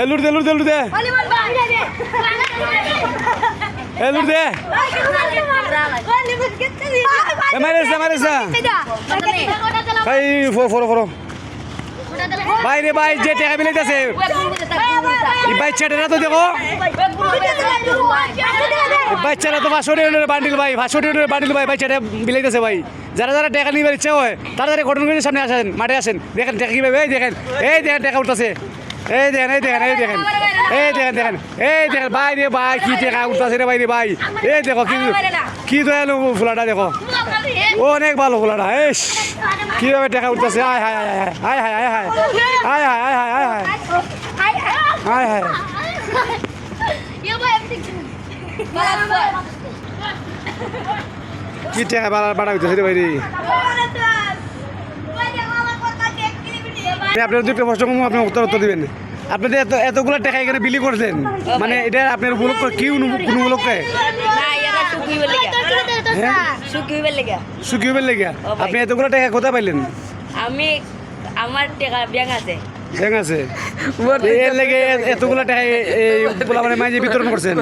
লুট দে লুট দে লুট দে লুট দে মারেছে ভাই ফরো ফরো ভাই রে ভাই যে টাকা মিলাইতেছে বাচ্চাটা তো দেখো বাচ্চারা তো 500 টাকা বান্ডিল ভাই 500 টাকা বান্ডিল ভাই বাচ্চাটা মিলাইতেছে ভাই যারা যারা টাকা নিবার ইচ্ছা হয় তাড়াতাড়ি ঘটনা করে সামনে আসেন মাঠে আসেন দেখেন টাকা কিভাবে এই দেখেন টাকা উঠতেছে এই দেখেন দেখেন ভাই রে ভাই কি টাকা উঠতেছে রে ভাই রে ভাই এই দেখো কি দয়ালু ফুলাটা দেখো অনেক ভালো ফুলাটা এস কিভাবে টাকা উঠতেছে আয় হায় হায় হায় হায় হায় হায় হায় হায় হায় হায় হায় হায় কি টাকা বাড়া হইতেছে রে ভাই রে আপনার দুটো প্রশ্ন আপনি উত্তর দিবেন আপনাদের এতগুলো টাকা এখানে বিলি করছেন মানে এটা আপনার উপলক্ষ কি কোন উপলক্ষে সুখীবের লেগে আপনি এতগুলো টাকা কোথায় পাইলেন আমি আমার টাকা ব্যাংক আছে ব্যাংক আছে এর লেগে এতগুলো টাকা মানে মাঝে বিতরণ করছেন